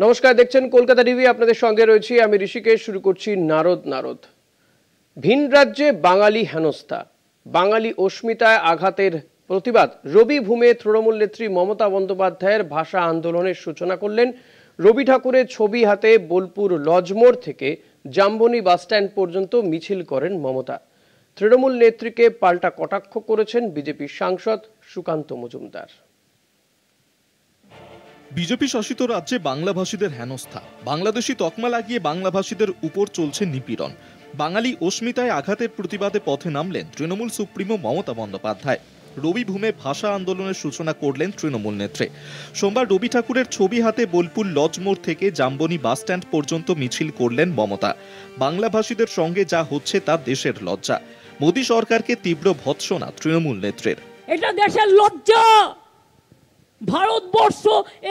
নমস্কার, দেখছেন কলকাতা টিভি। আপনাদের সঙ্গে রয়েছি আমি ঋষিকেশ। শুরু করছি নারদ নারদ। ভিন রাজ্যে বাঙালি হেনস্থা, বাঙালি অস্মিতায় আঘাতের প্রতিবাদ। রবিভূমে তৃণমূল নেত্রী মমতা বন্দ্যোপাধ্যায়ের ভাষা আন্দোলনের সূচনা করলেন। রবি ঠাকুরের ছবি হাতে বোলপুর লজমোড় থেকে জাম্বনি বাসস্ট্যান্ড পর্যন্ত মিছিল করেন মমতা। তৃণমূল নেত্রীকে পাল্টা কটাক্ষ করেছেন বিজেপির সাংসদ সুকান্ত মজুমদার। বিজেপি শাসিত রাজ্যে বাংলাভাষীদের হেনস্থা, বাংলাদেশি তকমা লাগিয়ে বাংলাভাষীদের উপর চলছে নিপীড়ন। বাঙালি অস্মিতায় আঘাতের প্রতিবাদে পথে নামলেন তৃণমূল সুপ্রিমো মমতা বন্দ্যোপাধ্যায়। রবিভূমে ভাষা আন্দোলনের সূচনা করলেন তৃণমূল নেত্রী। সোমবার রবি ঠাকুরের ছবি হাতে বোলপুর লজমোড় থেকে জাম্বনি বাসস্ট্যান্ড পর্যন্ত মিছিল করলেন মমতা। বাংলাভাষীদের সঙ্গে যা হচ্ছে তা দেশের লজ্জা। মোদী সরকারকে তীব্র ভৎসনা তৃণমূল নেত্রীর। এটা দেশের লজ্জা। ভারতবর্ষ,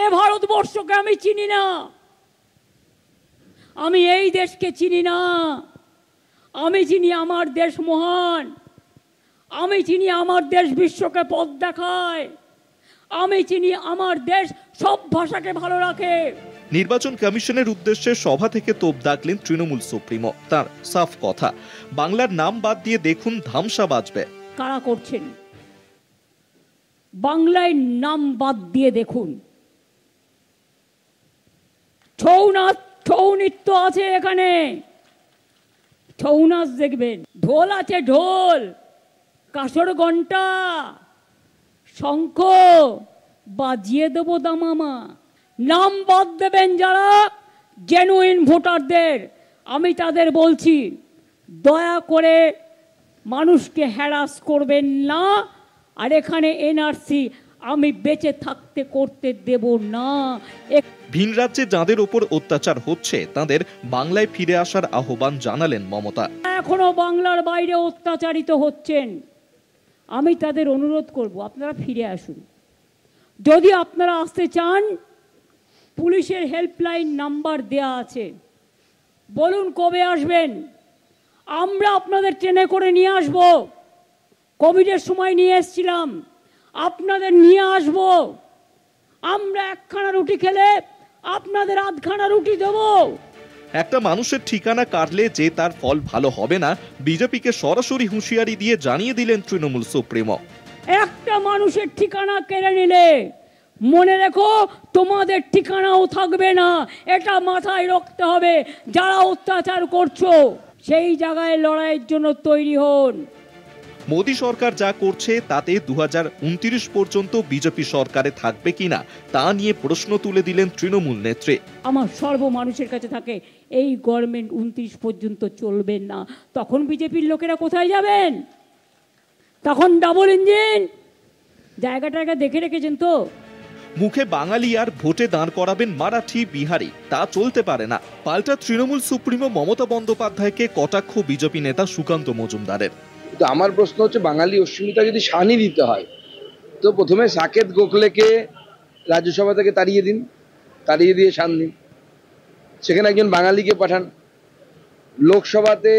এ ভারতবর্ষকে আমি চিনি না, আমি এই দেশকে চিনি না। আমি চিনি আমার দেশ মহান, আমি চিনি আমার দেশ বিশ্বকে পথ দেখায়, আমি চিনি আমার দেশ সব ভাষাকে ভালো রাখে। নির্বাচন কমিশনের উদ্দেশ্যে সভা থেকে তোপ দাগলেন তৃণমূল সুপ্রিমো। তার সাফ কথা, বাংলার নাম বাদ দিয়ে দেখুন ধামসা বাজবে। কারা করছেন? বাংলায় নাম বাদ দিয়ে দেখুন। ছৌ নাচ, ছৌ নৃত্য আছে এখানে, ছৌ নাচ দেখবেন। ঢোল আছে, ঢোল, কাসর ঘন্টা, শঙ্খ বাজিয়ে দেবো দামামা। নাম বাদ দেবেন যারা জেনুইন ভোটারদের, আমি তাদের বলছি দয়া করে মানুষকে হ্যারাস করবেন না। আর এখানে এনআরসি আমি বেঁচে থাকতে করতে দেব না। ভিন রাজ্যে যাদের ওপর অত্যাচার হচ্ছে তাদের বাংলায় ফিরে আসার আহ্বান জানালেন মমতা। এখনো বাংলার বাইরে অত্যাচারিত হচ্ছেন, আমি তাদের অনুরোধ করব আপনারা ফিরে আসুন। যদি আপনারা আসতে চান, পুলিশের হেল্পলাইন নাম্বার দেয়া আছে, বলুন কবে আসবেন, আমরা আপনাদের ট্রেনে করে নিয়ে আসবো। কোভিডের সময় নিয়ে এসেছিলাম, আপনাদের নিয়ে আসব। আমরা একখানা রুটি খেলে আপনাদের আধখানা রুটি দেব। একটা মানুষের ঠিকানা কাটলে যে তার ফল ভালো হবে না, বিজেপিকে সরাসরি হুঁশিয়ারি দিয়ে জানিয়ে দিলেন তৃণমূল সুপ্রিমো। একটা মানুষের ঠিকানা কেড়ে নিলে মনে রেখো তোমাদের ঠিকানাও থাকবে না। এটা মাথায় রাখতে হবে। যারা অত্যাচার করছো সেই জায়গায় লড়াইয়ের জন্য তৈরি হন। মোদী সরকার যা করছে তাতে 2029 পর্যন্ত বিজেপি সরকারে থাকবে কিনা তা নিয়ে প্রশ্ন তুলে দিলেন তৃণমূল নেত্রী। আমার সর্ব মানুষের কাছে থাকে, এই গভর্নমেন্ট 29 পর্যন্ত চলবেন না, তখন বিজেপির লোকেরা কোথায় যাবেন? তখন ডাবল ইঞ্জিন জায়গাটা দেখে রেখেছেন তো। মুখে বাঙালি আর ভোটে দাঁড় করাবেন মারাঠি বিহারি, তা চলতে পারে না। পাল্টা তৃণমূল সুপ্রিমো মমতা বন্দ্যোপাধ্যায়কে কটাক্ষ বিজেপি নেতা সুকান্ত মজুমদারের। আমার প্রশ্ন হচ্ছে, বাঙালি অস্মিতা যদি শানি দিতে হয় তো প্রথমে সাকেত গোখলেকে রাজ্যসভা থেকে তাড়িয়ে দিন, তাড়িয়ে দিয়ে শান দিন, সেখানে একজন বাঙালিকে পাঠান। লোকসভাতে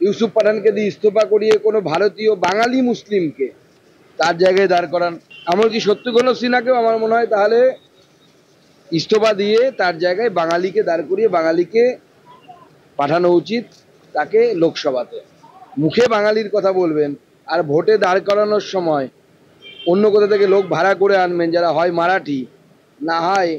ইউসুফ পাঠানকে দিয়ে ইস্তফা করিয়ে কোনো ভারতীয় বাঙালি মুসলিমকে তার জায়গায় দাঁড় করান। এমনকি শত্রুঘ্ন সিনহাকেও আমার মনে হয় তাহলে ইস্তফা দিয়ে তার জায়গায় বাঙালিকে দাঁড় করিয়ে বাঙালিকে পাঠানো উচিত তাকে লোকসভাতে। মুখে বাঙালির কথা বলবেন আর ভোটে দাঁড় করানোর সময় অন্য কোথা থেকে লোক ভাড়া করে আনবেন যারা হয় মারাঠি, না হয়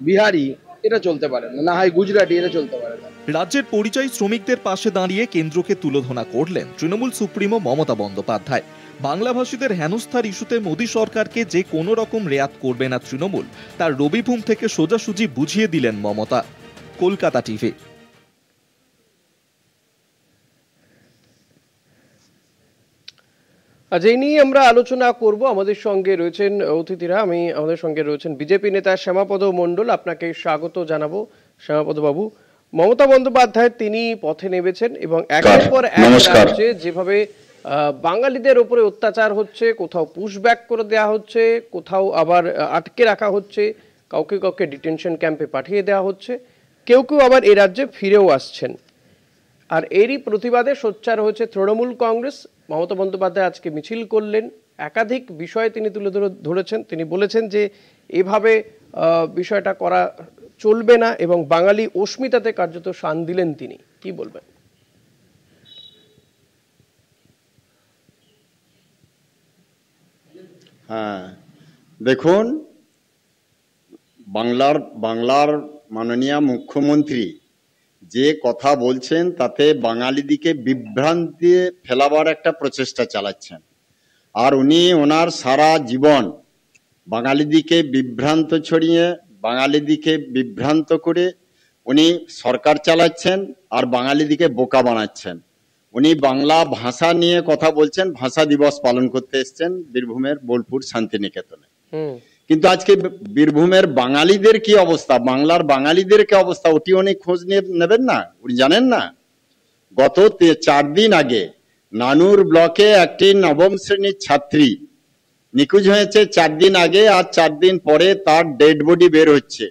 বিহারি, এটা চলতে পারে না, না হয় গুজরাটি, এটা চলতে পারে না। রাজ্যের পরিযায়ী শ্রমিকদের পাশে দাঁড়িয়ে কেন্দ্রকে তুলোধনা করলেন তৃণমূল সুপ্রিমো মমতা বন্দ্যোপাধ্যায়। বাংলাভাষীদের হেনস্থার ইস্যুতে মোদী সরকারকে যে কোনো রকম রেয়াত করবে না তৃণমূল, তার রবিভূম থেকে সোজাসুজি বুঝিয়ে দিলেন মমতা। কলকাতা টিভি। আজ এই নিয়ে আমরা আলোচনা করব। আমাদের সঙ্গে রয়েছেন অতিথিরা। আমাদের সঙ্গে রয়েছেন বিজেপি নেতা শ্যামাপদ মণ্ডল। আপনাকে স্বাগত জানাবো শ্যামাপদ বাবু। মমতা বন্দ্যোপাধ্যায় তিনি পথে নেমেছেন এবং একের পর এক রাজ্যে যেভাবে বাঙালিদের উপরে অত্যাচার হচ্ছে, কোথাও পুশব্যাক করে দেওয়া হচ্ছে, কোথাও আবার আটকে রাখা হচ্ছে, কাউকে কাউকে ডিটেনশন ক্যাম্পে পাঠিয়ে দেওয়া হচ্ছে, কেউ কেউ আবার এই রাজ্যে ফিরেও আসছেন। আর এরই প্রতিবাদে সোচ্চার হয়েছে তৃণমূল কংগ্রেস। মমতা বন্দ্যোপাধ্যায় আজকে মিছিল করলেন, একাধিক বিষয় তিনি তুলে ধরেছেন। তিনি বলেছেন যে এভাবে বিষয়টা করা চলবে না এবং বাঙালি অস্মিতাতে কার্যত শান দিলেন তিনি, কি বলবেন? হ্যাঁ, দেখুন, বাংলার মাননীয় মুখ্যমন্ত্রী যে কথা বলছেন তাতে বাঙালিদিকে বিভ্রান্তি ফেলাবার একটা প্রচেষ্টা চালাচ্ছেন। আর উনি ওনার সারা জীবন বাঙালিদিকে বিভ্রান্ত ছড়িয়ে, বাঙালিদিকে বিভ্রান্ত করে উনি সরকার চালাচ্ছেন আর বাঙালিদিকে বোকা বানাচ্ছেন। উনি বাংলা ভাষা নিয়ে কথা বলছেন, ভাষা দিবস পালন করতে এসছেন বীরভূমের বোলপুর শান্তিনিকেতনে। কিন্তু আজকে বীরভূমের বাঙালিদের কি অবস্থা, বাংলার বাঙালিদের কি অবস্থা, ওটি উনি খোঁজ নিয়ে নেবেন না? উনি জানেন না? গত 4 দিন আগে নানুর ব্লকে একটি নবম শ্রেণীর ছাত্রী নিখোঁজ হয়েছে 4 দিন আগে, আর 4 দিন পরে তার ডেড বডি বের হচ্ছে।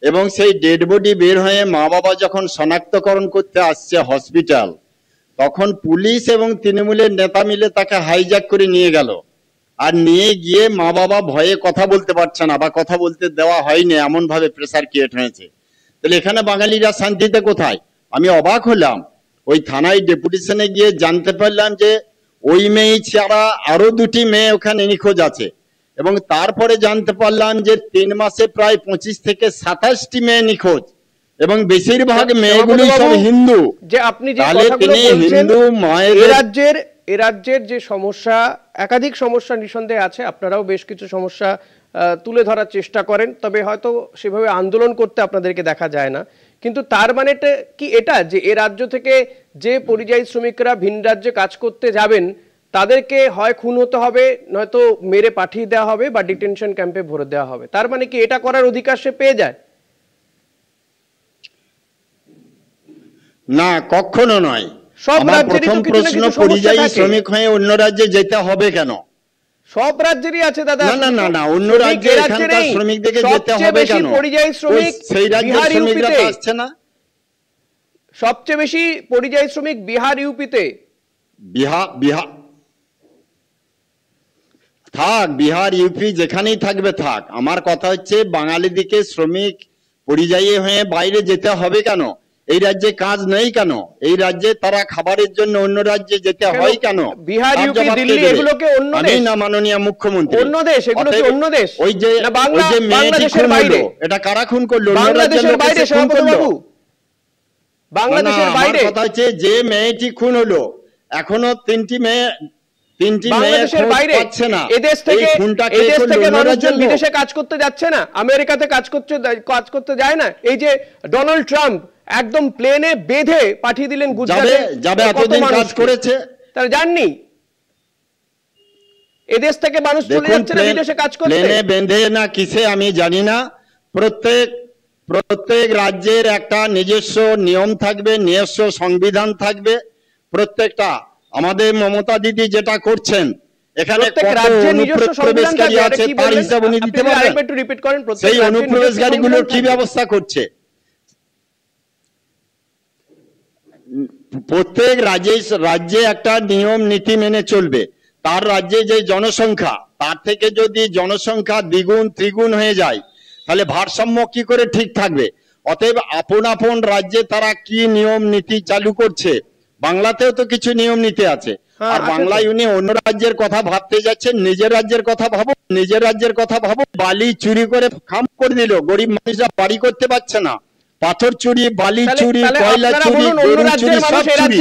এবং সেই ডেড বডি বের হয়ে মা বাবা যখন শনাক্তকরণ করতে আসছে হসপিটাল, তখন পুলিশ এবং তৃণমূলের নেতা মিলে তাকে হাইজ্যাক করে নিয়ে গেল। আর নিয়ে গিয়ে মা বাবা ভয়ে কথা বলতে পারছে না বা কথা বলতে দেওয়া হয়নি, এমন ভাবে প্রেসার ক্রিয়েট হয়েছে। তাহলে এখানে বাঙালিরা শান্তিতে কোথায়? আমি অবাক হলাম, ওই থানায় ডেপুটেশনে গিয়ে জানতে পারলাম যে ওই মেয়ে ছাড়া আরো 2টি মেয়ে ওখানে নিখোঁজ আছে। এবং তারপরে জানতে পারলাম যে 3 মাসে প্রায় 25 থেকে 27টি মেয়ে নিখোঁজ, এবং বেশিরভাগ মেয়েগুলি সব হিন্দু। যে আপনি যে তাহলে কথাগুলো তিনি বলছেন, হিন্দু মায়ের এ রাজ্যের যে সমস্যা, একাধিক সমস্যা নিঃসন্দেহে আছে, আপনারাও বেশ কিছু সমস্যা তুলে ধরার চেষ্টা করেন, তবে হয়তো সেভাবে আন্দোলন করতে আপনাদেরকে দেখা যায় না। কিন্তু তার মানে কি এটা যে এ রাজ্য থেকে যে পরিযায়ী শ্রমিকরা ভিন রাজ্যে কাজ করতে যাবেন তাদেরকে হয় খুন হতে হবে, নয়তো মেরে পাঠিয়ে দেওয়া হবে বা ডিটেনশন ক্যাম্পে ভরে দেওয়া হবে? তার মানে কি এটা করার অধিকার সে পেয়ে যায়? না, কখনো নয়। সব আমার রাজ্যেরই প্রথম তো কিছু না প্রশ্ন, কিছু সমস্যা পরিযায়ী থাকে। শ্রমিক হয়ে অন্য রাজ্যে যেতে হবে কেন? সব রাজ্যেরই আছে দাদা। না না না না, অন্য রাজ্যে এখানকার শ্রমিকদেরকে যেতে হবে কেন? পরিযায়ী শ্রমিক সেই রাজ্যের শ্রমিকরা তো আসছে না। সবচেয়ে বেশি পরিযায়ী শ্রমিক বিহার, ইউপিতে। বিহার থাক, বিহার ইউপি যেখানেই থাকবে থাক। আমার কথা হচ্ছে বাঙালিদিকে শ্রমিক পরিযায়ী হয়ে বাইরে যেতে হবে কেন? এই রাজ্যে কাজ নেই কেন? এই রাজ্যে তারা খাবারের জন্য অন্য রাজ্যে যেতে হয় কেন? বিহার, ইউপি, দিল্লি এগুলোকে অন্য দেশ? আমি না মাননীয় মুখ্যমন্ত্রী, অন্য দেশ? এগুলো কি অন্য দেশ? ওই যে মেয়েটি খুন হলো, এটা কারা খুন করলো? বাংলাদেশের বাইরে বাবু, বাংলাদেশের বাইরে। কথা হচ্ছে যে মেয়েটি খুন হলো, এখনো 3টি মেয়ে বাংলাদেশের বাইরে পাচ্ছে না। এদেশ থেকে মানুষজন বিদেশে কাজ করতে যাচ্ছে না, আমেরিকাতে কাজ করতে যায় না। এই যে ডোনাল্ড ট্রাম্প একদম প্লেনে বেঁধে পাঠিয়ে দিলেন গুজরাটে, যাবে এতদিন কাজ করেছে, তারা জাননি এদেশ থেকে মানুষ চলে যাচ্ছে না বিদেশে কাজ করতে। প্লেনে বেঁধে না কিসে আমি জানি না। প্রত্যেক রাজ্যের একটা নিজস্ব নিয়ম থাকবে, নিজস্ব সংবিধান থাকবে। প্রত্যেকটা আমাদের মমতা দিদি যেটা করছেন, এখানে অনুপ্রবেশকারী আছে, তার হিসাব উনি দিতে পারবেন? সেই অনুপ্রবেশকারীগুলোর কি ব্যবস্থা করছে? প্রত্যেক রাজ্যে একটা নিয়ম নীতি মেনে চলবে। তার রাজ্যে যে জনসংখ্যা, তার থেকে যদি জনসংখ্যা দ্বিগুণ ত্রিগুণ হয়ে যায়, তাহলে ভারসাম্য কি করে ঠিক থাকবে? অতএব আপন রাজ্যে তারা কি নিয়ম নীতি চালু করছে, বাংলাতেও তো কিছু নিয়ম নীতি আছে। আর বাংলায় উনি অন্য রাজ্যের কথা ভাবতে যাচ্ছেন, নিজের রাজ্যের কথা ভাবো, নিজের রাজ্যের কথা ভাবো। বালি চুরি করে খাম করে দিল, গরিব মানুষরা বাড়ি করতে পারছে না। পাথর চুরি, বালি চুরি, কয়লা চুরি, গরু চুরি, সব চুরি।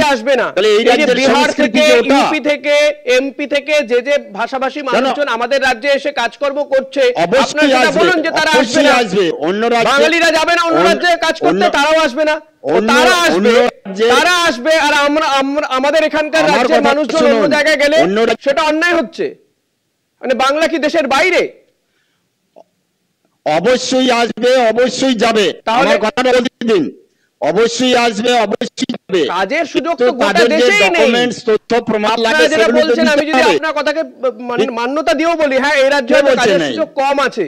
তাহলে এই রাজ্যের বিহার থেকে, ইউপি থেকে, এমপি থেকে যে ভাষাভাষী মানুষজন আমাদের রাজ্যে এসে কাজকর্ম করছে, অবশ্যই বলুন যে তারা আসবে। অন্য রাজ্যে বাঙালিরা যাবে না অন্য রাজ্যে কাজ করতে, তারাও আসবে না। তারা আসবে আর আমাদের এখানকার রাজ্যের মানুষজন অন্য জায়গায় গেলে সেটা অন্যায় হচ্ছে। মানে বাংলা কি দেশের বাইরে? অবশ্যই আসবে, অবশ্যই যাবে। আমার কথাটা বলতে দিন, অবশ্যই আসবে, অবশ্যই যাবে। কাজের সুযোগ তো গোটা দেশেই নেই। তথ্য প্রমাণ লাগে, যেটা বলছেন, আমি যদি আপনার কথাকে মান্যতা দিয়েও বলি, হ্যাঁ এই রাজ্যে কাজের সুযোগ কম আছে,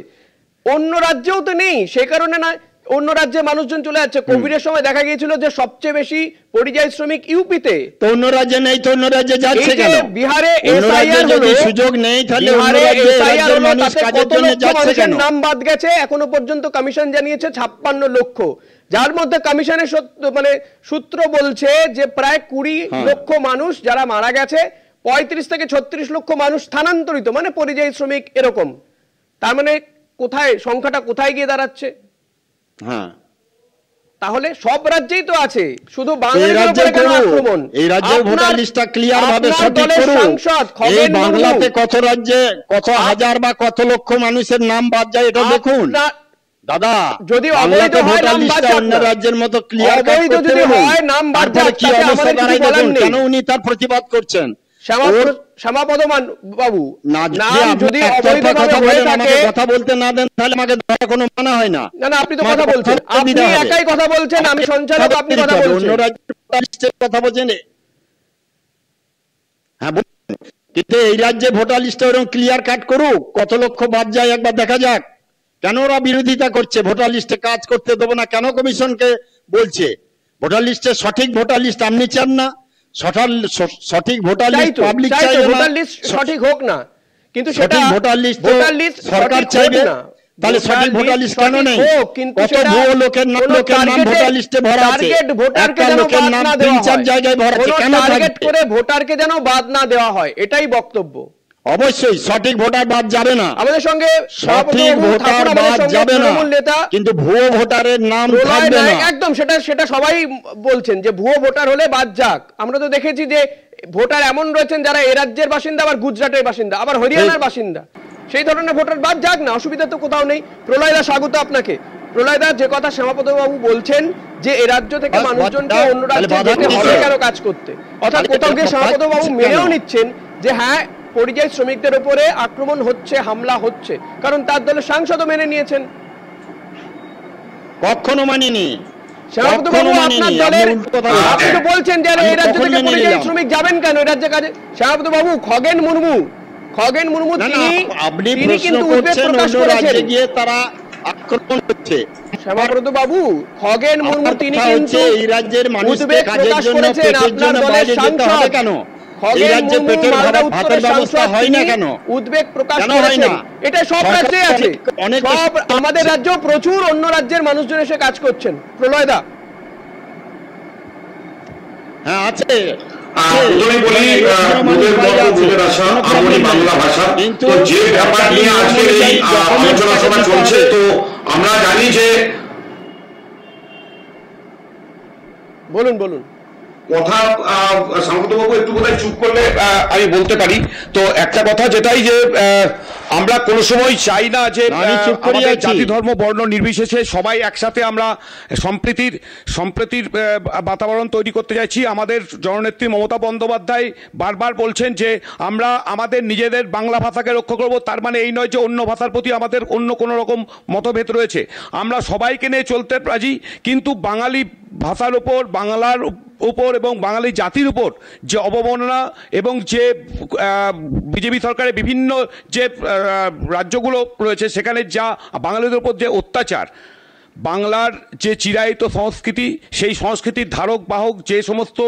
অন্য রাজ্যেও তো নেই। সেই কারণে না অন্য রাজ্যে মানুষজন চলে যাচ্ছে। কোভিডের সময় দেখা গিয়েছিল যে সবচেয়ে বেশি পরিযায়ী শ্রমিক ইউপিতে। তো অন্য রাজ্যে নেই, তো অন্য রাজ্যে যাচ্ছে কেন? বিহারে অন্য রাজ্যে এসআইআর যদি হলো, সুযোগ নেই তাহলে অন্য বিহারে রাজ্যে এসআইআর রাজ্যের হলো, মানুষ তাতে কাজের কত জন্য লক্ষ যাচ্ছে মানুষের কেন? নাম বাদ গেছে এখনো পর্যন্ত কমিশন জানিয়েছে 56 লক্ষ, যার মধ্যে কমিশনের মানে সূত্র বলছে যে প্রায় 20 লক্ষ মানুষ যারা মারা গেছে, 35 থেকে 36 লক্ষ মানুষ স্থানান্তরিত মানে পরিযায়ী শ্রমিক এরকম। তার মানে কোথায় সংখ্যাটা কোথায় গিয়ে দাঁড়াচ্ছে? হ্যাঁ, তাহলে সব রাজ্যেই তো আছে, শুধু এই বাংলার রাজ্যে উপরে কেন আক্রমণ? এই রাজ্যের ভোটার লিস্টটা ক্লিয়ার ভাবে আপনার সঠিক দলের করুন। সাংসদ এই খগেন বাংলাতে মুর্মু, কত রাজ্যে কত হাজার বা কত লক্ষ মানুষের নাম বাদ যায় এটা দেখুন আপনার- দাদা। যদি বাংলাতে অবৈধ হয় ভোটার নাম বাদ লিস্টটা যাক অন্য না। রাজ্যের মতো ক্লিয়ার অবৈধ যদি হয় নাম বাদ যাক, কি তাতে অবস্থা আমাদের কিছু দাঁড়ায় বলার দেখুন। নেই। কেন উনি তার প্রতিবাদ করছেন? শ্যামাপদ বাবু, না, নাম যদি অবৈধভাবে কথা হয়ে বলেন, আমাকে থাকে, কথা বলতে না দেন তাহলে আমাকে ধরা কোনো মানা হয় না। না আপনি তো আমাকে কথা বলছেন, কথা বলতে আপনি দিতে হবে। একাই কথা বলছেন, আমি সঞ্চালক, আপনি কথা অন্য বলছেন। রাজ্যের ভোটার লিস্টের কথা বলছেন। হ্যাঁ বলুন, কিন্তু এই রাজ্যে ভোটার লিস্টে ওরকম ক্লিয়ার কাট করুক, কত লক্ষ বাদ যায় একবার দেখা যাক। কেন ওরা বিরোধিতা করছে? ভোটার লিস্টে কাজ করতে দেবো না কেন কমিশনকে বলছে? ভোটার লিস্টে সঠিক ভোটার লিস্ট আপনি চান না? সঠিক ভোটার লিস্ট পাবলিক চাই না? ভোটার লিস্ট সঠিক হোক না, কিন্তু সেটা সঠিক ভোটার লিস্ট ভোটার লিস্ট সরকার চাইবে না। তাহলে সঠিক ভোটার লিস্ট কেন নেই? কত ভুয়ো লোকের নাম ভোটার লিস্টে ভরা আছে। একটা লোকের নাম 3-4 জায়গায় ভরা আছে, কেন টার্গেট থাকবে? করে ভোটারকে যেন বাদ না দেওয়া হয়, এটাই বক্তব্য। অবশ্যই সঠিক ভোটার বাদ যাবে না, আমাদের সঙ্গে সঠিক ভোটার বাদ যাবে না, কিন্তু ভুয়ো ভোটারের নাম থাকবে না। একদম সেটা সবাই বলছেন যে ভুয়ো ভোটার হলে বাদ যাক। আমরা তো দেখেছি যে ভোটার এমন রয়েছেন যারা এ রাজ্যের বাসিন্দা, আবার গুজরাটের বাসিন্দা, আবার হরিয়ানার বাসিন্দা। সেই ধরনের ভোটার বাদ যাক না, অসুবিধা তো কোথাও নেই। প্রলয়দা, স্বাগত আপনাকে। প্রলয়দা, যে কথা শ্যামাপদ বাবু বলছেন যে এ রাজ্য থেকে মানুষজনকে অন্য রাজ্যে যেতে হবে কেন কাজ করতে, অর্থাৎ কোথাও গিয়ে শ্যামাপদ বাবু মেনেও নিচ্ছেন যে হ্যাঁ পরিযায়ী শ্রমিকদের উপরে আক্রমণ হচ্ছে, হামলা হচ্ছে, কারণ তার দলের সাংসদও মেনে নিয়েছেন। কখনো মানিনি। শ্যামাপদ বাবু, আপনার দলের আপনি তো বলছেন যে এই রাজ্য থেকে পরিযায়ী শ্রমিক যাবেন কেন এই রাজ্যে কাজে? শ্যামাপদ বাবু, খগেন মুর্মু তিনি কিন্তু উদ্বেগ প্রকাশ করেছেন। গিয়ে তারা আক্রমণ করছে। শ্যামাপদ বাবু, খগেন মুর্মু তিনি কিন্তু এই রাজ্যের মানুষকে উদ্বেগ কাজের প্রকাশ জন্য করেছেন। আপনার দলের সাংসদ কেন খগেন মুর্মু মালদা উত্তরের সাংসদ হয় না কেন? উদ্বেগ প্রকাশ করেছেন। এটা সব রাজ্যে আছে, সব আমাদের রাজ্য প্রচুর অন্য রাজ্যের মানুষজন এসে কাজ করছেন। প্রলয়দা, হ্যাঁ আছে। প্রথমে বলি বুধের গল্প বুধের আশা, আমনি বাংলা ভাষা। তো যে ব্যাপার নিয়ে আজকের এই আলোচনা সভা চলছে, তো আমরা জানি যে বলুন কথা শ্যামাপদবাবু একটু বোধহয় চুপ করলে আমি বলতে পারি। তো একটা কথা যেটাই যে আমরা কোনো সময় চাই না যে আমাদের জাতি ধর্ম বর্ণ নির্বিশেষে সবাই একসাথে আমরা সম্প্রীতির বাতাবরণ তৈরি করতে চাইছি। আমাদের জননেত্রী মমতা বন্দ্যোপাধ্যায় বারবার বলছেন যে আমরা আমাদের নিজেদের বাংলা ভাষাকে রক্ষা করব। তার মানে এই নয় যে অন্য ভাষার প্রতি আমাদের অন্য কোনো রকম মতভেদ রয়েছে। আমরা সবাইকে নিয়ে চলতে রাজি, কিন্তু বাঙালি ভাষার উপর, বাংলার উপর এবং বাঙালি জাতির উপর যে অবমাননা এবং যে বিজেপি সরকারের বিভিন্ন যে রাজ্যগুলো রয়েছে সেখানে যা বাঙালিদের উপর যে অত্যাচার, বাংলার যে চিরায়িত সংস্কৃতি, সেই সংস্কৃতির ধারক বাহক যে সমস্ত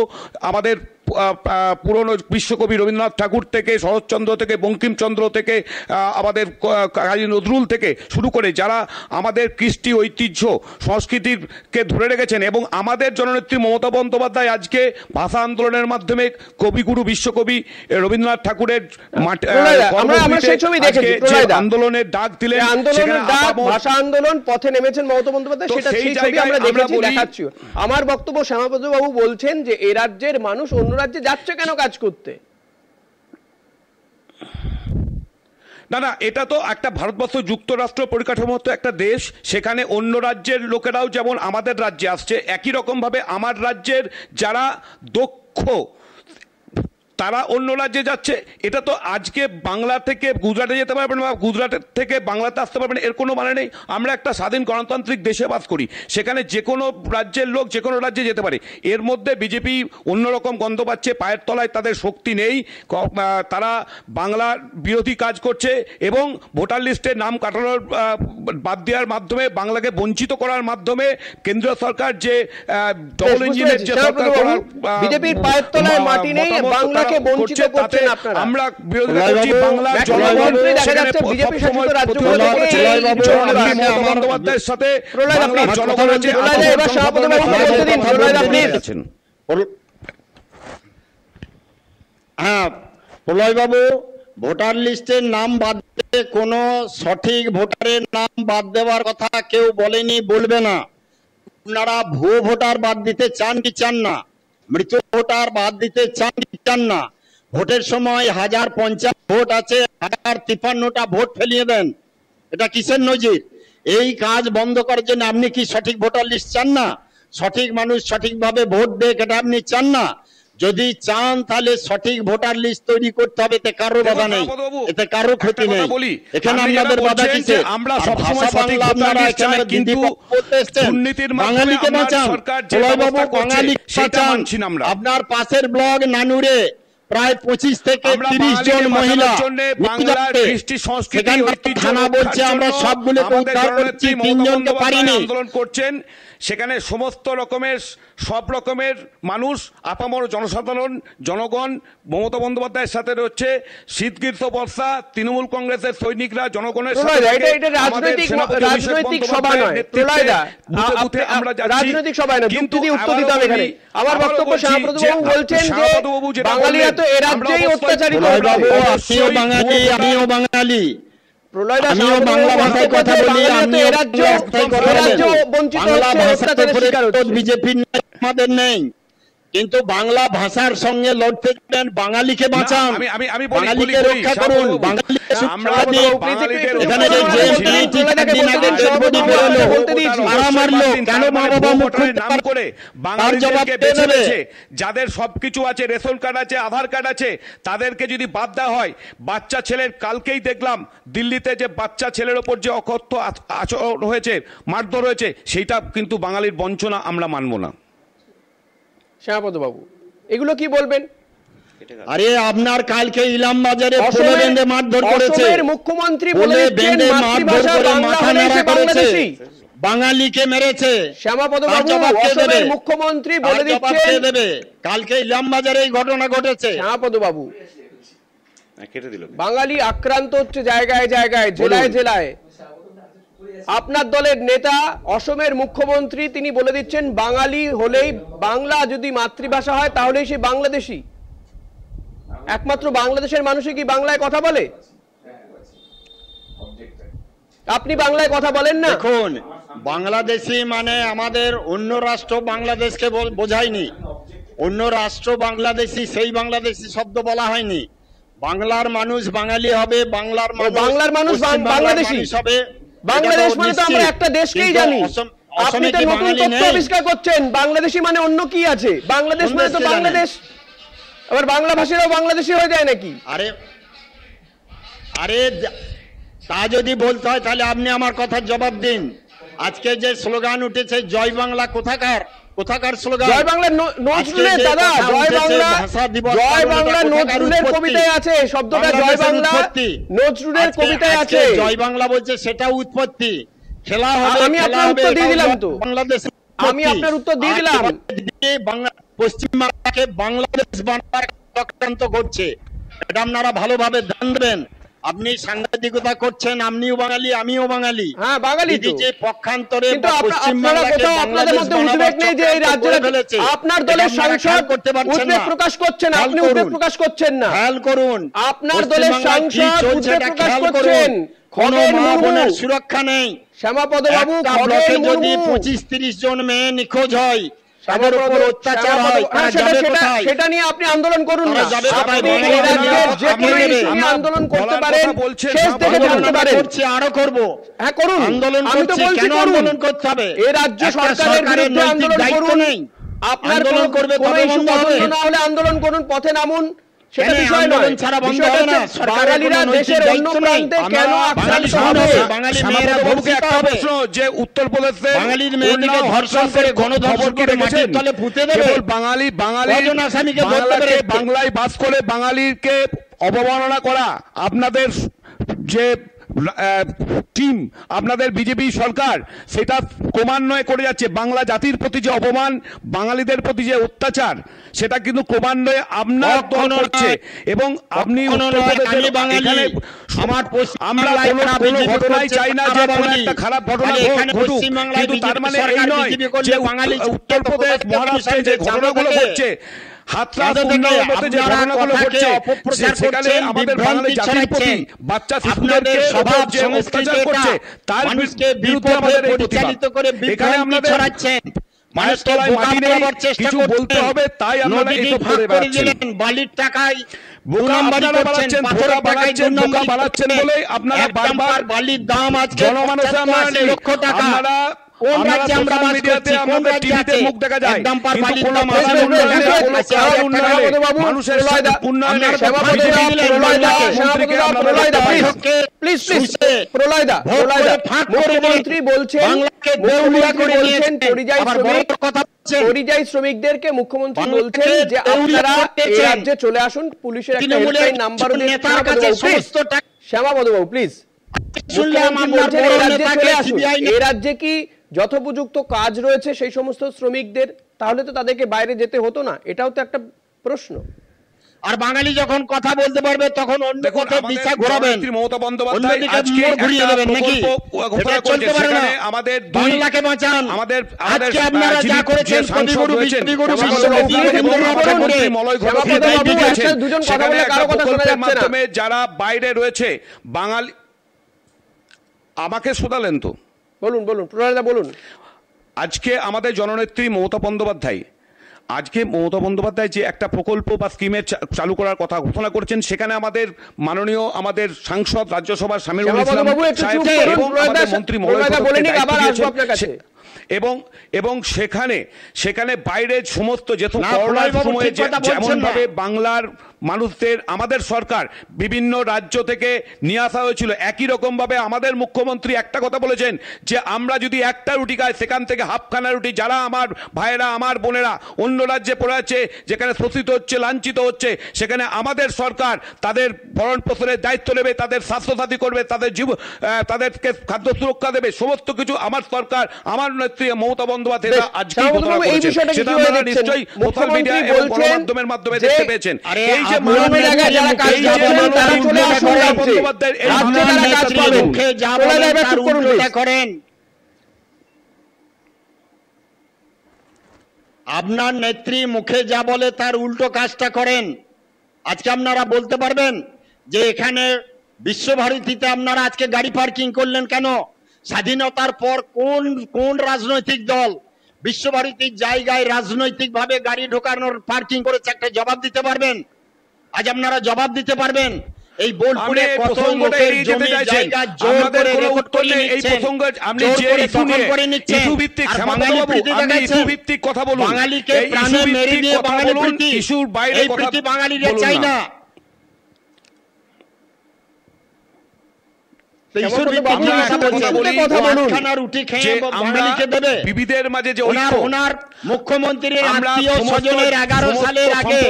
আমাদের পুরনো বিশ্বকবি রবীন্দ্রনাথ ঠাকুর থেকে, শরৎচন্দ্র থেকে, বঙ্কিমচন্দ্র থেকে, আমাদের কাজী নজরুল থেকে শুরু করে যারা আমাদের কৃষ্টি ঐতিহ্য সংস্কৃতিকে ধরে রেখেছেন, এবং আমাদের জননেত্রী মমতা বন্দ্যোপাধ্যায় আজকে ভাষা আন্দোলনের মাধ্যমে কবিগুরু বিশ্বকবি রবীন্দ্রনাথ ঠাকুরের আন্দোলনের ডাক দিলেন। ভাষা আন্দোলন পথে নেমেছেন মমতা বন্দ্যোপাধ্যায়, সেটা সেই ছবি আমরা দেখেছি, দেখাচ্ছি। আমার বক্তব্য, শ্যামাপদ বাবু বলছেন যে এই রাজ্যের মানুষ অন্য রাজ্যে যাচ্ছে কেন কাজ করতে? না, এটা তো একটা ভারতবর্ষ যুক্তরাষ্ট্র পরিকাঠামো একটা দেশ, সেখানে অন্য রাজ্যের লোকেরাও যেমন আমাদের রাজ্যে আসছে, একই রকমভাবে আমার রাজ্যের যারা দক্ষ তারা অন্য রাজ্যে যাচ্ছে। এটা তো আজকে বাংলা থেকে গুজরাটে যেতে পারবেন বা গুজরাটের থেকে বাংলাতে আসতে পারবেন এর কোনো মানে নেই। আমরা একটা স্বাধীন গণতান্ত্রিক দেশে বাস করি, সেখানে যে কোনো রাজ্যের লোক যে কোনো রাজ্যে যেতে পারে। এর মধ্যে বিজেপি অন্যরকম গন্ধ পাচ্ছে, পায়ের তলায় তাদের শক্তি নেই, তারা বাংলার বিরোধী কাজ করছে এবং ভোটার লিস্টে নাম কাটানোর বাদ দেওয়ার মাধ্যমে বাংলাকে বঞ্চিত করার মাধ্যমে কেন্দ্রীয় সরকার যে ডবল ইঞ্জিনের যে সরকার করার বিজেপির পায়ের তলায় মাটি নেই, বাংলাকে বঞ্চিত করছেন আপনারা। আমরা বিরোধিতা করছি বাংলার জনগণ সেখানে বিজেপি শাসিত রাজ্যগুলো থেকে বন্দ্যোপাধ্যায়ের সাথে বাংলার জনগণের যে এবার সভাপতি বলতে দিন। হ্যাঁ, প্রলয়বাবু, ভোটার লিস্টের নাম বাদ দিয়ে কোনো সঠিক ভোটারের নাম বাদ দেওয়ার কথা কেউ বলেনি, বলবে না। আপনারা ভুয়ো ভোটার বাদ দিতে চান কি চান না? মৃত ভোটার বাদ দিতে চান কি চান না? ভোটের সময় 1050 ভোট আছে, 1053টা ভোট ফেলিয়ে দেন। এটা কিসের নজির? এই কাজ বন্ধ করার জন্য আপনি কি সঠিক ভোটার লিস্ট চান না? সঠিক মানুষ সঠিকভাবে ভোট দেয়, এটা আপনি চান না? যদি চান তাহলে সঠিক ভোটার লিস্ট তৈরি করতে হবে, এতে কারো বাধা নেই, এতে কারো ক্ষতি নেই। এখানে আপনাদের বাধা কিসে? আমরা সবসময় সঠিক ভোটার লিস্ট চাই, কিন্তু দুর্নীতির মাধ্যমে বাঁচান। সরকার যে ব্যবস্থা করছে সেটা মানছি না আমরা। আপনার পাশের ব্লক নানুরে প্রায় 25 থেকে 30 জন মহিলা বাংলার কৃষ্টি সংস্কৃতি ঐতিহ্য থানা বলছে আমরা সবগুলোকে উদ্ধার করছি, 3 জনকে পারিনি। আন্দোলন করছেন, সেখানে সমস্ত রকমের সব রকমের মানুষ, আপামর জনসাধারণ, জনগণ মমতা বন্দ্যোপাধ্যায়ের সাথে রয়েছে। শীত গ্রীষ্ম বর্ষা তৃণমূল কংগ্রেসের সৈনিকরা জনগণের সাথে রাজনৈতিক সভা নয়, আমরা রাজনৈতিক সভা নয়, কিন্তু উত্তর দিতে হবে এখানে। আমার বক্তব্য সভাপতি বলছেন যে বাঙালিরা তো এ রাজ্যেই অত্যাচারিত হচ্ছে। আমিও বাঙালি, আমিও বাংলা ভাষায় কথা বলি, আমিও বাংলা ভাষার বিজেপির আমাদের নেই, কিন্তু বাংলা ভাষার সঙ্গে লড়তে গেলেন বাঙালিকে বাঁচান, বাঙালিকে রক্ষা করুন, এখানে যাদের সবকিছু আছে, রেশন কার্ড আছে, আধার কার্ড আছে, তাদেরকে যদি বাদ দেওয়া হয়, বাচ্চা ছেলের, কালকেই দেখলাম দিল্লিতে যে বাচ্চা ছেলের ওপর যে অকথ্য আচরণ হয়েছে, মারধর হয়েছে, সেইটা কিন্তু বাঙালির বঞ্চনা, আমরা মানব না। শ্যামাপদ বাবু, এগুলো কি বলবেন? আরে আপনার কালকে ইলাম বাজারে মারধর করেছে, মুখ্যমন্ত্রী বলেছেন মাতৃভাষা বাংলা হলেই সে বাংলাদেশী, বাঙালিকে মেরেছে। শ্যামাপদ বাবু, অসমের মুখ্যমন্ত্রী বলে দিচ্ছেন, কালকে ইলাম বাজারে এই ঘটনা ঘটেছে। শ্যামাপদ বাবু, বাঙালি আক্রান্ত হচ্ছে জায়গায় জায়গায়, জেলায় জেলায়। আপনার দলের নেতা অসমের মুখ্যমন্ত্রী তিনি বলে দিচ্ছেন বাঙালি হলেই, বাংলা যদি মাতৃভাষা হয় তাহলেই সে বাংলাদেশী। একমাত্র বাংলাদেশের মানুষই কি বাংলায় কথা বলে? আপনি বাংলায় কথা বলেন না? দেখুন, বাংলাদেশী মানে আমাদের অন্য রাষ্ট্র বাংলাদেশকে বোঝায়নি, অন্য রাষ্ট্র বাংলাদেশী সেই বাংলাদেশী শব্দ বলা হয়নি। বাংলার মানুষ বাঙালি হবে, বাংলার মানুষ বাংলাদেশী হবে। বাংলাদেশ মানে তো আমরা একটা দেশকেই জানি। আপনি তো নতুন তথ্য আবিষ্কার করছেন, বাংলাদেশী মানে অন্য কি আছে? বাংলাদেশ মানে তো বাংলাদেশ, আবার বাংলা ভাষীরাও বাংলাদেশী হয়ে যায় নাকি? আরে তা যদি বলতে হয় তাহলে আপনি আমার কথার জবাব দিন। আজকে যে স্লোগান উঠেছে জয় বাংলা, কোথাকার স্লোগান? জয় বাংলা নজরুলের, দাদা, জয় বাংলা নজরুলের কবিতায় আছে শব্দটা, জয় বাংলা নজরুলের কবিতায় আছে। জয় বাংলা বলছে সেটা উৎপত্তি, খেলা হবে, আমি আপনার উত্তর দিয়ে দিলাম তো, বাংলাদেশ, আমি আপনার উত্তর দিয়ে দিলাম। পশ্চিমবাংলাকে বাংলাদেশ বানাবার চক্রান্ত করছে, এটা আপনারা ভালোভাবে ধ্যান দেবেন। আপনি সাংবাদিকতা করছেন, আপনিও বাঙালি, আমিও বাঙালি। হ্যাঁ, বাঙালি তো, যে পক্ষান্তরে আপনাদের মধ্যে উদ্বেগ নেই যে এই রাজ্যের আপনার দলের সাংসদ উদ্বেগ প্রকাশ করছেন, আপনি উদ্বেগ প্রকাশ করছেন না। খেয়াল করুন, আপনার দলের সাংসদ উদ্বেগ প্রকাশ করছেন, কোনো মা বোনের সুরক্ষা নেই। শ্যামাপদ বাবু, যদি 25-30 জন মেয়ে নিখোঁজ হয়, তাদের উপর অত্যাচার হয়, সেটা নিয়ে আপনি আন্দোলন করুন না। আন্দোলন করতে পারেন, শেষ থেকে থাকতে পারেন, আরো করবো। হ্যাঁ করুন, আন্দোলন আমি তো বলছি আন্দোলন করতে হবে। এই রাজ্য সরকারের বিরুদ্ধে আন্দোলন করুন, আপনার কোনো ইস্যু পছন্দ না হলে আন্দোলন করুন, পথে নামুন, সেটা বিষয় নয়। বিষয়টা হচ্ছে বাঙালিরা দেশের অন্য প্রান্তে কেন আক্রান্ত হবে? শ্যামাপদবাবুকে একটা প্রশ্ন, যে উত্তরপ্রদেশে বাঙালির মেয়েদেরকে ধর্ষণ করে গণধর্ষণ করে মাটির তলে পুঁতে দেবে। কেবল বাংলায় বাস করে বাঙালিকে অবমাননা করা আপনাদের যে টিম, আপনাদের বিজেপি সরকার সেটা ক্রমান্বয়ে করে যাচ্ছে। বাংলা জাতির প্রতি যে অপমান, বাঙালিদের প্রতি যে অত্যাচার, সেটা কিন্তু ক্রমান্বয়ে আপনার দল করছে। এবং আপনি আমরা কোনো ঘটনাই চাই না যে কোনো একটা খারাপ ঘটনা ঘটুক, কিন্তু তার মানে এই নয় যে উত্তরপ্রদেশ, মহারাষ্ট্রে যে ঘটনাগুলো ঘটছে, হাতরাস উন্নয়নতে যে ঘটনাগুলো ঘটছে, সেখানে আমাদের বাঙালি জাতির প্রতি বাচ্চা শিশুদেরকে যে অত্যাচার করছে, তার বিরুদ্ধে আমাদের এই প্রতিবাদ। এখানে আমাদের মায়ের তলায় মাটি নেই, কিছু বলতে হবে, তাই আপনারা এইসব করে বেড়াচ্ছেন। বালির টাকায় বোকা আপনারা বাড়াচ্ছেন, বোকা বাড়াচ্ছেন বলেই আপনারা বারবার বালির দাম আজকে জনমানসে লক্ষ টাকা। আপনারা কোন রাজ্যে আমরা বাস করছি, কোন রাজ্যে আছে মুখ দেখা যায়, একদম পার কিন্তু বালির কোনো দাম মানুষের উন্নয়নের মুখ্যমন্ত্রী বলছেন পরিযায়ী শ্রমিকদেরকে, মুখ্যমন্ত্রী বলছেন যে আপনারা এই রাজ্যে চলে আসুন, পুলিশের একটা হেল্পলাইন নাম্বার শ্যামাপদবাবু প্লিজ। এই রাজ্যে কি যথোপযুক্ত কাজ রয়েছে সেই সমস্ত শ্রমিকদের? তাহলে তো তাদেরকে বাইরে যেতে হতো না, এটাও তো একটা প্রশ্ন। আর বাঙালি যখন কথা বলতে পারবে তখন অন্য কথা দিশা ঘোরাবেন। মমতা বন্দ্যোপাধ্যায় আজকে ঘুরিয়ে দেবেন নাকি? চলতে পারে না। আমাদের বাংলাকে বাঁচান। আমাদের আজকে আপনারা যা করেছেন, কবিগুরু বিশ্ববিগুরু মাধ্যমে যারা বাইরে রয়েছে বাঙালি, আমাকে শোনালেন তো? বলুন বলুন প্রলয়দা বলুন। আজকে আমাদের জননেত্রী মমতা বন্দ্যোপাধ্যায়, আজকে মমতা বন্দ্যোপাধ্যায় যে একটা প্রকল্প বা স্কিমের চালু করার কথা ঘোষণা করেছেন, সেখানে আমাদের মাননীয় আমাদের সাংসদ রাজ্যসভার শামীরুল ইসলাম এবং আমাদের মন্ত্রী এবং সেখানে বাইরে সমস্ত যেহেতু করোনার সময়ে যেমন ভাবে বাংলার মানুষদের আমাদের সরকার বিভিন্ন রাজ্য থেকে নিয়ে আসা হয়েছিল, একই রকম ভাবে আমাদের মুখ্যমন্ত্রী একটা কথা বলেছেন যে আমরা যদি একটা রুটি খাই, সেখান থেকে হাফখানা রুটি যারা আমার ভাইয়েরা, আমার বোনেরা অন্য রাজ্যে পড়ে আছে, যেখানে শোষিত হচ্ছে, লাঞ্ছিত হচ্ছে, সেখানে আমাদের সরকার তাদের ভরণ পোষণের দায়িত্ব নেবে, তাদের স্বাস্থ্যসাথী করবে, তাদেরকে খাদ্য সুরক্ষা দেবে, সমস্ত কিছু আমার সরকার, আমার নেত্রী মমতা বন্দ্যোপাধ্যায় আজকেই ঘোষণা করেছেন। সেটা আপনারা নিশ্চয়ই সোশ্যাল মিডিয়া এবং গণমাধ্যমের মাধ্যমে দেখতে পেয়েছেন। এই যে আপনার নেত্রী মুখে যা বলে তার উল্টো কাজটা করেন। আজকে আপনারা বলতে পারবেন যে এখানে বিশ্বভারতীতে আপনারা আজকে গাড়ি পার্কিং করলেন কেন? স্বাধীনতার পর কোন রাজনৈতিক দল বিশ্বভারতীর জায়গায় রাজনৈতিকভাবে গাড়ি ঢোকানোর পার্কিং করেছে? একটা জবাব দিতে পারবেন? আজ আপনারা জবাব দিতে পারবেন? এই বোলপুরে কত লোকের জমি জায়গা জোর করে রেকর্ড করে নিচ্ছেন। এই প্রসঙ্গ আপনি যে ইস্যু ভিত্তিক ইস্যু ভিত্তিক কথা বলুন, বাঙালিকে প্রাণে মেরে দিয়ে বাঙালি প্রীতি, ইস্যুর বাইরে এই প্রীতি বাঙালিরা চাই না। বিবিধের মাঝে যে ওনার মুখ্যমন্ত্রীর আত্মীয় স্বজনের 11 সালের আগে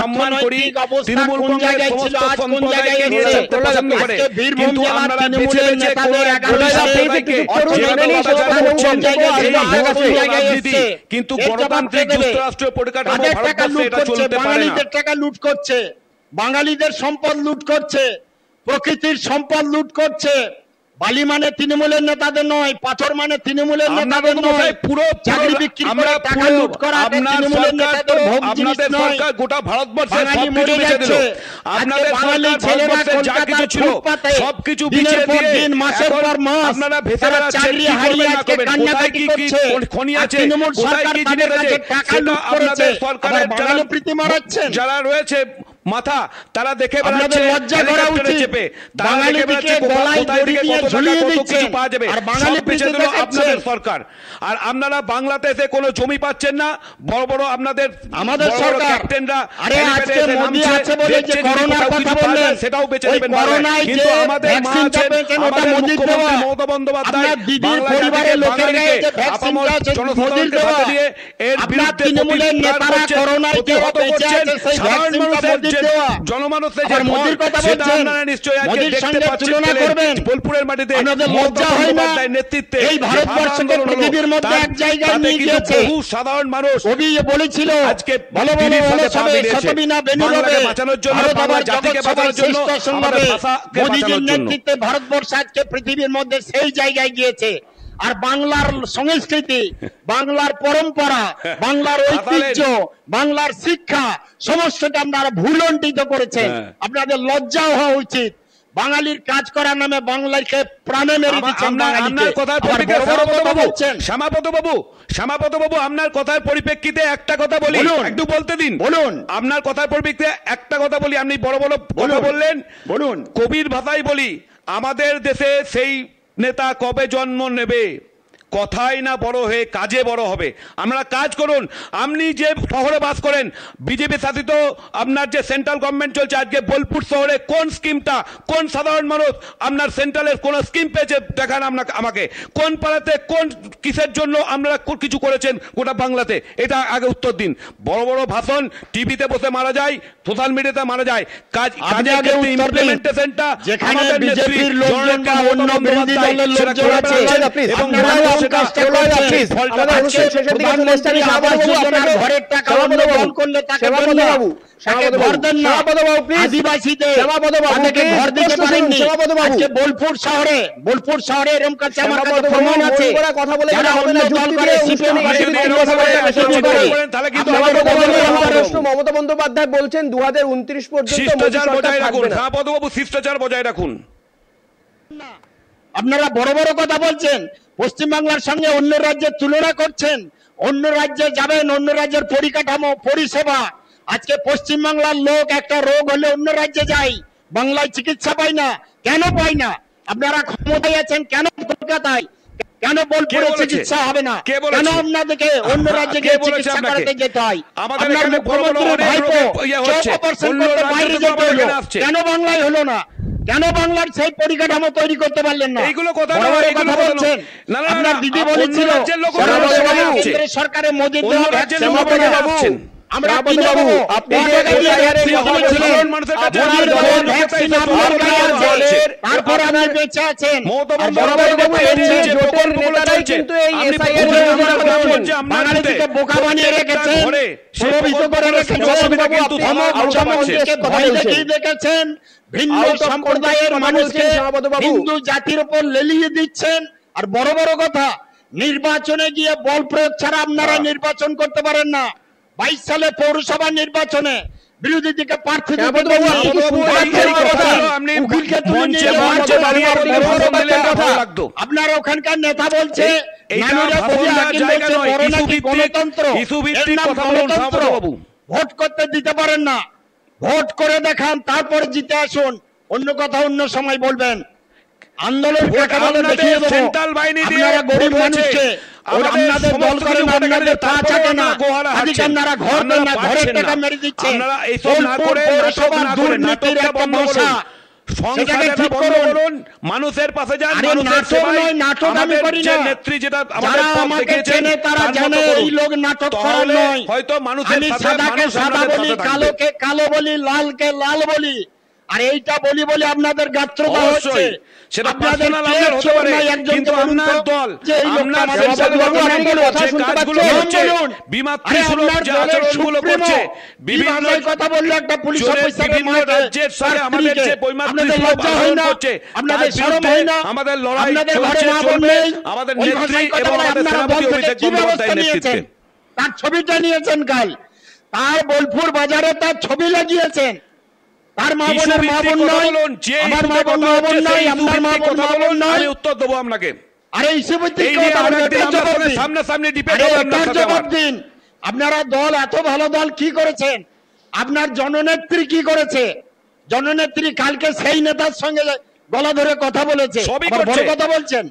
সম্মান করি, তৃণমূল জায়গায় ছিল, আজ কোন জায়গায় গেছে? বীরভূম জেলার তৃণমূলের নেতাদের 11 সালের কিন্তু গণতান্ত্রিক যুক্তরাষ্ট্রীয় পরিকাঠামো ভারতবর্ষে এটা চলতে পারে না। বাঙালিদের টাকা লুট করছে, বাঙালিদের সম্পদ লুট করছে, প্রকৃতির সম্পদ লুট করছে। বালি মানে তৃণমূলের নেতাদের নয়, পাথর মানে তৃণমূলের নেতাদের নয়, পুরো চাকরি বিক্রি করে টাকা লুট করা তৃণমূলের নেতাদের ভোগ জিনিস নয়। গোটা ভারতবর্ষে বাঙালি মরে যাচ্ছে। আপনাদের বাঙালি ছেলেরা কলকাতার ফুটপাতে সবকিছু দিনের পর দিন, মাসের পর মাস তারা চাকরি হারিয়ে আজকে কান্নাকাটি করছে। তৃণমূল সরকার তাদের কাছে টাকা লুট করেছে, আবার বাঙালি প্রীতি মারাচ্ছেন। যারা রয়েছে মাথা তারা দেখে আপনাদের লজ্জা করা উচিত। বাঙালিকে গলায় দড়ি দিয়ে ঝুলিয়ে দিচ্ছেন আর বাঙালি পিছিয়ে আপনাদের সরকার। আর আপনারা বাংলাতে এসে কোনো জমি পাচ্ছেন না, বড় বড় আমাদের সরকার ক্যাপ্টেনরা আজকে মোদি আছে বলে যে করোনার কথা বললেন সেটাও বেঁচে নেবেন, কিন্তু আমাদের ভ্যাকসিনটা পেয়েছেন ওটা মোদির দেওয়া। মমতা বন্দ্যোপাধ্যায় আপনার দিদির পরিবারের লোকের গায়ে যে ভ্যাকসিনটা আছে মোদির দেওয়া। আপনার তৃণমূলের নেতারা করোনায় কেউ বেঁচে আছে সেই ভ্যাকসিনটা মোদির দেওয়া। জনমানুষের আর মোদির কথা বলছেন, মোদির সঙ্গে তুলনা করবেন। বোলপুরের মাটিতে আপনাদের লজ্জা হয় না? নেতৃত্বে এই ভারতবর্ষকে পৃথিবীর মধ্যে এক জায়গায় নিয়ে গিয়েছে। বহু সাধারণ মানুষ কবি বলেছিল আজকে বলো বলো বলো সবে শতবিনা বেনুরবে বাঁচানোর জন্য, ভারত আবার জাতিকে জগৎ বাঁচানোর জন্য, শ্রেষ্ঠ সংগ্রামে মোদিজির বাঁচানোর জন্য। নেতৃত্বে ভারতবর্ষ আজকে পৃথিবীর মধ্যে সেই জায়গায় গিয়েছে। আর বাংলার সংস্কৃতি, বাংলার পরম্পরা, বাংলার ঐতিহ্য, বাংলার শিক্ষা সমস্তটা আপনারা ভুলণ্ঠিত করেছেন। আপনাদের লজ্জা হওয়া উচিত। বাঙালির কাজ করার নামে বাংলাকে প্রাণে মেরে দিচ্ছেন। আপনার কথার পরিপ্রেক্ষিতে শ্যামাপদ বাবু আপনার কথার পরিপ্রেক্ষিতে একটা কথা বলি, একটু বলতে দিন। বলুন। আপনার কথার পরিপ্রেক্ষিতে একটা কথা বলি। আপনি বড় বড় কথা বললেন, বলুন। কবির ভাষায় বলি, আমাদের দেশে সেই নেতা কবে জন্ম নেবে, কথাই না বড় হয়ে কাজে বড় হবে। আপনারা কাজ করুন। আপনি যে শহরে বাস করেন, বিজেপি শাসিত আপনার যে সেন্ট্রাল গভর্নমেন্ট চলছে, আজকে বোলপুর শহরে কোন স্কিমটা, কোন সাধারণ মানুষ আপনার সেন্ট্রালের কোন স্কিম পেয়েছে দেখান আমাকে। কোন পাড়াতে কোন কিসের জন্য আপনারা কিছু করেছেন গোটা বাংলাতে, এটা আগে উত্তর দিন। বড় বড় ভাষণ টিভিতে বসে মারা যায়, সোশ্যাল মিডিয়াতে মারা যায়, কাজের ইমপ্লিমেন্টেশনটা যেখানে বিজেপির লোকজন বা অন্য বিরোধী দলের লোকজন আছে এবং ঘরের টাকা অন্য দল করলে তাকে ঘর দেন না। আদিবাসীদের ঘর দিতে পারেননি। আজকে বোলপুর শহরে এরকম কাছে আমার কাছে প্রমাণ আছে। যারা অন্য দল করে মমতা বন্দ্যোপাধ্যায় বলছেন 2029 পর্যন্ত শিষ্টাচার বজায় রাখুন। শ্যামাপদবাবু শিষ্টাচার বজায় রাখুন। আপনারা বড় বড় কথা বলছেন, পশ্চিমবাংলার সঙ্গে অন্য রাজ্যের তুলনা করছেন। অন্য রাজ্যে যাবেন, অন্য রাজ্যের পরিকাঠামো পরিষেবা। আজকে পশ্চিমবাংলার লোক একটা রোগ হলে অন্য রাজ্যে যায়, বাংলায় চিকিৎসা পায় না। কেন পায় না? আপনারা ক্ষমতায় আছেন, কেন কলকাতায়, কেন বোলপুরে চিকিৎসা হবে না? কেন আপনাদেরকে অন্য রাজ্যে গিয়ে চিকিৎসা করাতে যেতে হয়? আপনার মুখ্যমন্ত্রীর ভাইপো অপারেশন করতে বাইরে যেতে হলো, কেন বাংলায় হলো না? কেন বাংলার সেই পরিকাঠামো তৈরি করতে পারলেন না? এইগুলো কথা বলছেন। আপনার দিদি বলেছিল কেন্দ্রের সরকারের মোদির দেওয়া ভ্যাকসিন আমরা তারপর আপনি বেঁচে আছেন। বাঙালিকে বোকা বানিয়ে রেখেছেন, প্রলোভিত করে রেখেছেন, ভয় দেখিয়ে দেখেছেন। ভিন্ন সম্প্রদায়ের মানুষকে হিন্দু জাতির উপর লেলিয়ে দিচ্ছেন। আর বড় বড় কথা, নির্বাচনে গিয়ে বল প্রয়োগ ছাড়া আপনারা নির্বাচন করতে পারেন না। 22 সালে পৌরসভা নির্বাচনে বিরোধী দিকে প্রার্থী আপনার ওখানকার নেতা বলছে গণতন্ত্র, ভোট করতে দিতে পারেন না। ভোট করে দেখান, তারপর জিতে আসুন। অন্য কথা অন্য সময় বলবেন। আন্দোলন দেখিয়ে দেবো। আপনারা গরিব মানুষকে আপনাদের দল করেন, আপনাদের তা চাটে না, আপনারা ঘর দেন না, ঘরের টাকা মেরে দিচ্ছেন। পৌরসভার দুর্নীতির একটা মশা, সেটাকে ঠিক করুন। মানুষের পাশে যান। নাটক নয়, নাটক আমি করি না। যারা আমাকে চেনে তারা জানে এই লোক নাটক করার নয়। হয়তো মানুষের সাদাকে সাদা বলি, কালোকে কালো বলি, লালকে লাল বলি। আর এইটা বলি বলে আপনাদের গাত্রতা হচ্ছে। সেটা পার্সোনাল আপনার হতে পারে, কিন্তু আপনার দল আপনার কাজগুলো করছে, বিমাতৃসুলভ যে আচরণগুলো করছে, বিভিন্ন কথা বললে একটা পুলিশ অফিসারের বিভিন্ন রাজ্যের সঙ্গে আমাদের যে বৈমাতৃসুলভ আচরণ করছে, আপনাদের শরম হয় না? আমাদের লড়াই চলছে, চলবে। আমাদের নেত্রী এবং আমাদের সেনাপতি অভিষেক বন্দ্যোপাধ্যায়ের নেতৃত্বে। তার ছবিটা নিয়েছেন কাল, তার বোলপুর বাজারে তার ছবি লাগিয়েছেন। তার মা বোনের মা বোন নয়, আমার মা বোন মা বোন নয়, আপনার মা বোন মা বোন নয়। উত্তর দেবো আপনাকে। আরে ইস্যুভিত্তিক সামনাসামনি ডিবেট জবাব দিন। আপনারা দল এত ভালো দল কি করেছেন? আপনার জননেত্রী কি করেছে? জননেত্রী কালকে সেই নেতার সঙ্গে গলা ধরে কথা বলেছে, আবার বড় কথা বলছেন।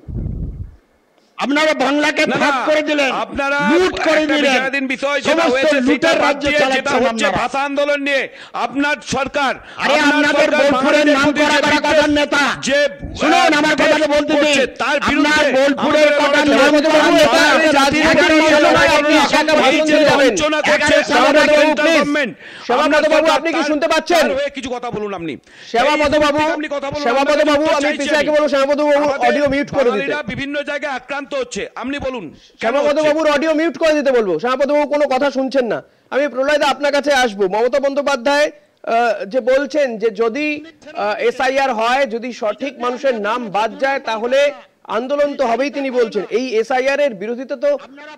আপনারা বাংলাকে ভাগ করে দিলেন, আপনারা লুট করে দিলেন, সমস্ত লুটের রাজ্য চালাচ্ছেন আপনারা। ভাষা আন্দোলন নিয়ে আপনার সরকার, আরে আপনাদের বোলপুরের নাম করা করার নেতা, যে শুনুন আমার কথাটা বলতে দিন, তার আপনার বিরুদ্ধে বোলপুরের কটার নাম করা নেতা আপনি কি শুনতে পাচ্ছেন? কিছু কথা বলুন আপনি। শ্যামাপদ বাবু, আমি পিছাকে বলবো শ্যামাপদ বাবু অডিও মিউট করে দিতে। বিভিন্ন জায়গায় আক্রান্ত হচ্ছে, আপনি বলুন। শ্যামাপদ বাবুর অডিও মিউট করে দিতে বলবো। শ্যামাপদ বাবু কোনো কথা শুনছেন না। আমি প্রলয়দা আপনার কাছে আসবো। মমতা বন্দ্যোপাধ্যায় যে বলছেন যে যদি এসআইআর হয়, যদি সঠিক মানুষের নাম বাদ যায় তাহলে আন্দোলন তো হবেই, তিনি বলছেন। এই এসআইআর এর বিরোধিতা তো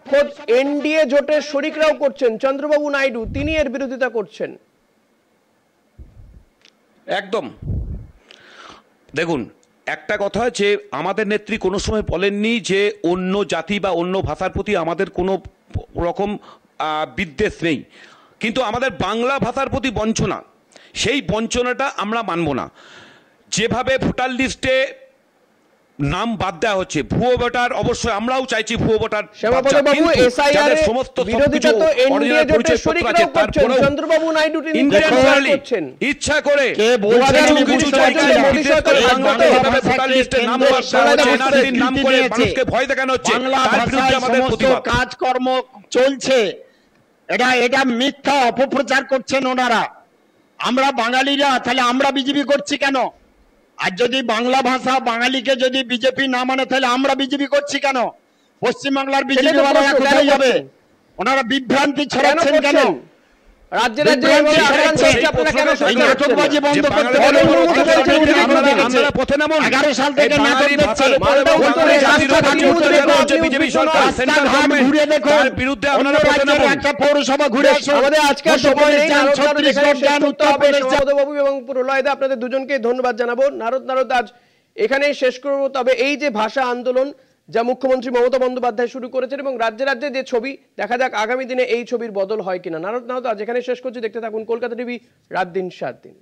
খোদ এনডিএ জোটের শরিকরাও করছেন। চন্দ্রবাবু নাইডু তিনি এর বিরোধিতা করছেন। একদম দেখুন, একটা কথা যে আমাদের নেত্রী কোনো সময় বলেননি যে অন্য জাতি বা অন্য ভাষার প্রতি আমাদের কোনো রকম বিদ্বেষ নেই, কিন্তু আমাদের বাংলা ভাষার প্রতি বঞ্চনা, সেই বঞ্চনাটা আমরা মানব না। যেভাবে ভোটার লিস্টে নাম বাদ দেওয়া হচ্ছে, ভুয়ো ভোটার, অবশ্যই আমরাও চাইছি ভুয়ো ভোটার। শ্যামাপদ বাবু এসআইআর এর বিরোধিতা তো এনডিএ জোটের শরিকরাও করছেন। চন্দ্রবাবু নাইডু তিনি করছেন ইচ্ছা করে কে বলছেন কিছু জায়গায় ভোটার লিস্টে নাম বাদ দেওয়া হচ্ছে, এনআরসির নাম করে মানুষকে ভয় দেখানো হচ্ছে, তার বিরুদ্ধে আমাদের প্রতিবাদ। কাজকর্ম চলছে, এটা মিথ্যা অপপ্রচার করছেন ওনারা। আমরা বাঙালিরা, তাহলে আমরা বিজেপি করছি কেন? আর যদি বাংলা ভাষা বাঙালিকে যদি বিজেপি না মানে তাহলে আমরা বিজেপি করছি কেন? পশ্চিমবাংলার বিজেপি ওনারা কোথায় যাবে? ওনারা বিভ্রান্তি ছড়াচ্ছেন কেন? রাজ্যে রাজ্যে আপনারা কেন নাটকবাজি বন্ধ করতে হবে। 11 সাল থেকে নাটক দেখছে, ঘুরে দেখুন, বিরুদ্ধে আপনারা একটা পৌরসভা ঘুরে আসুন। আমাদের আজকের সময় নেই, বাবু এবং প্রলয়দা আপনাদের দুজনকে ধন্যবাদ জানাবো। নারদ আজ এখানেই শেষ করবো। তবে এই যে ভাষা আন্দোলন যা মুখ্যমন্ত্রী মমতা বন্দ্যোপাধ্যায় শুরু করেছেন এবং রাজ্যে রাজ্যে যে ছবি, দেখা যাক আগামী দিনে এই ছবির বদল হয় কিনা। নারদ আজ এখানে শেষ করছি। দেখতে থাকুন কলকাতা টিভি, রাত দিন 7 দিন।